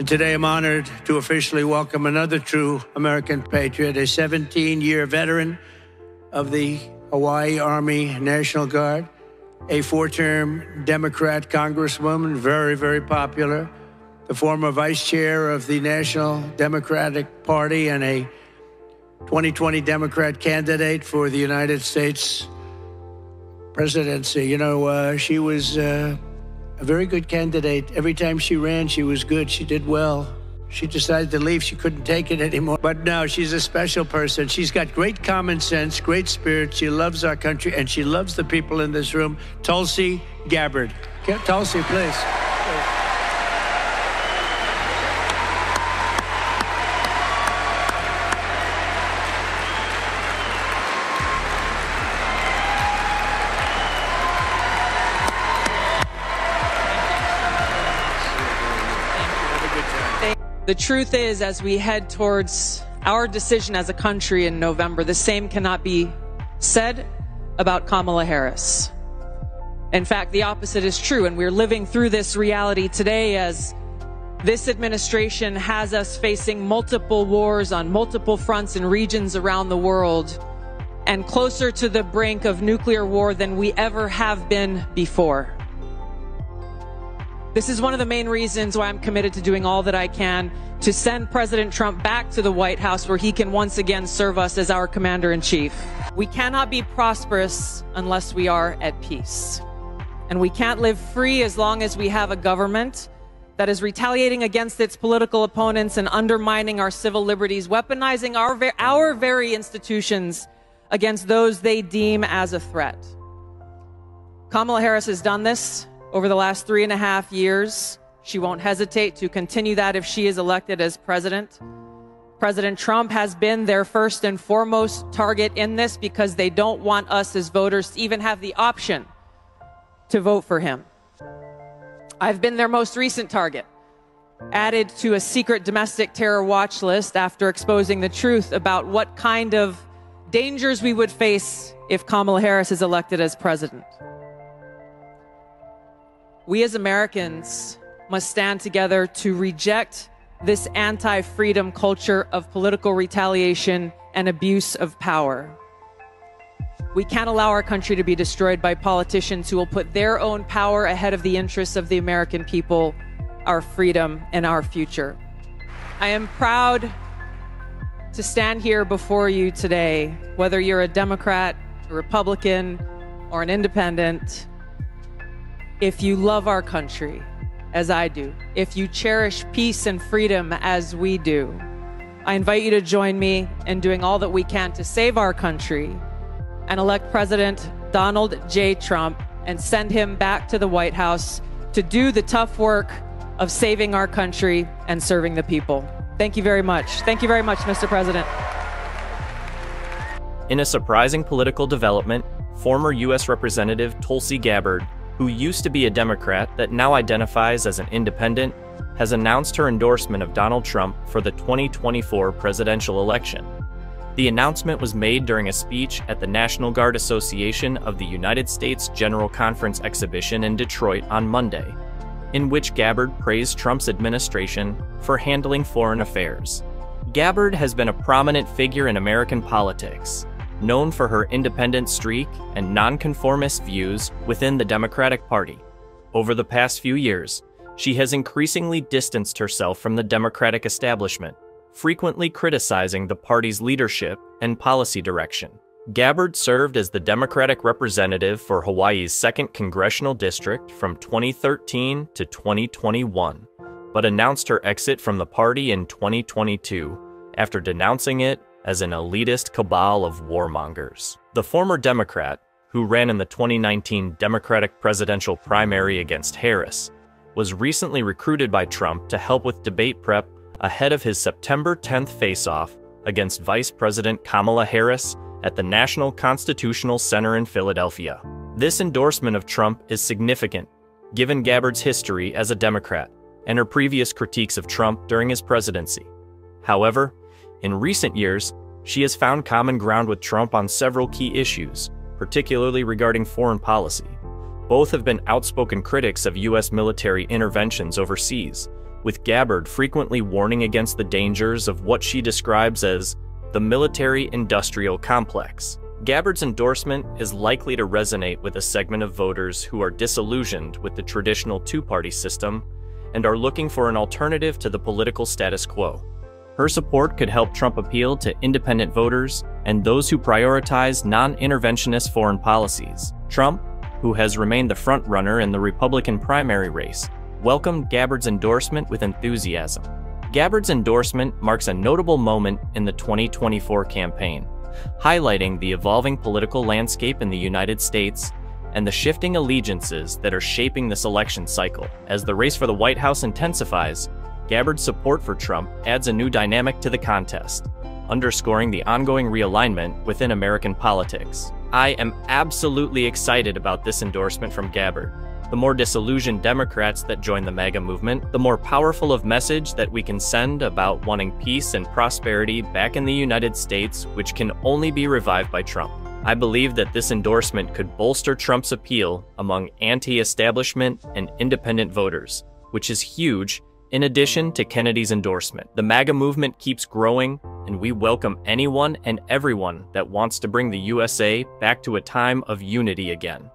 And today I'm honored to officially welcome another true American patriot, a 17-year veteran of the Hawaii Army National Guard, a 4-term Democrat congresswoman, very, very popular, the former vice chair of the National Democratic Party and a 2020 Democrat candidate for the United States presidency. You know, she was a very good candidate. Every time she ran, she was good. She did well. She decided to leave. She couldn't take it anymore. But no, she's a special person. She's got great common sense, great spirit. She loves our country, and she loves the people in this room. Tulsi Gabbard. Tulsi, please. The truth is, as we head towards our decision as a country in November, the same cannot be said about Kamala Harris. In fact, the opposite is true, and we're living through this reality today as this administration has us facing multiple wars on multiple fronts and regions around the world, and closer to the brink of nuclear war than we ever have been before. This is one of the main reasons why I'm committed to doing all that I can to send President Trump back to the White House, where he can once again serve us as our commander-in-chief. We cannot be prosperous unless we are at peace. And we can't live free as long as we have a government that is retaliating against its political opponents and undermining our civil liberties, weaponizing our very institutions against those they deem as a threat. Kamala Harris has done this over the last 3.5 years. She won't hesitate to continue that if she is elected as president. President Trump has been their first and foremost target in this because they don't want us as voters to even have the option to vote for him. I've been their most recent target, added to a secret domestic terror watch list after exposing the truth about what kind of dangers we would face if Kamala Harris is elected as president. We as Americans must stand together to reject this anti-freedom culture of political retaliation and abuse of power. We can't allow our country to be destroyed by politicians who will put their own power ahead of the interests of the American people, our freedom, and our future. I am proud to stand here before you today, whether you're a Democrat, a Republican, or an independent. If you love our country, as I do, if you cherish peace and freedom as we do, I invite you to join me in doing all that we can to save our country and elect President Donald J. Trump and send him back to the White House to do the tough work of saving our country and serving the people. Thank you very much. Thank you very much, Mr. President. In a surprising political development, former U.S. Representative Tulsi Gabbard, who used to be a Democrat that now identifies as an independent, has announced her endorsement of Donald Trump for the 2024 presidential election. The announcement was made during a speech at the National Guard Association of the United States General Conference exhibition in Detroit on Monday, in which Gabbard praised Trump's administration for handling foreign affairs. Gabbard has been a prominent figure in American politics, known for her independent streak and nonconformist views within the Democratic Party. Over the past few years, she has increasingly distanced herself from the Democratic establishment, frequently criticizing the party's leadership and policy direction. Gabbard served as the Democratic representative for Hawaii's 2nd Congressional District from 2013 to 2021, but announced her exit from the party in 2022 after denouncing it as an elitist cabal of warmongers. The former Democrat, who ran in the 2019 Democratic presidential primary against Harris, was recently recruited by Trump to help with debate prep ahead of his September 10th face-off against Vice President Kamala Harris at the National Constitutional Center in Philadelphia. This endorsement of Trump is significant, given Gabbard's history as a Democrat and her previous critiques of Trump during his presidency. However, in recent years, she has found common ground with Trump on several key issues, particularly regarding foreign policy. Both have been outspoken critics of U.S. military interventions overseas, with Gabbard frequently warning against the dangers of what she describes as the military-industrial complex. Gabbard's endorsement is likely to resonate with a segment of voters who are disillusioned with the traditional two-party system and are looking for an alternative to the political status quo. Her support could help Trump appeal to independent voters and those who prioritize non-interventionist foreign policies. Trump, who has remained the front-runner in the Republican primary race, welcomed Gabbard's endorsement with enthusiasm. Gabbard's endorsement marks a notable moment in the 2024 campaign, highlighting the evolving political landscape in the United States and the shifting allegiances that are shaping this election cycle. As the race for the White House intensifies, Gabbard's support for Trump adds a new dynamic to the contest, underscoring the ongoing realignment within American politics. I am absolutely excited about this endorsement from Gabbard. The more disillusioned Democrats that join the MAGA movement, the more powerful of message that we can send about wanting peace and prosperity back in the United States, which can only be revived by Trump. I believe that this endorsement could bolster Trump's appeal among anti-establishment and independent voters, which is huge in addition to Kennedy's endorsement. The MAGA movement keeps growing, and we welcome anyone and everyone that wants to bring the USA back to a time of unity again.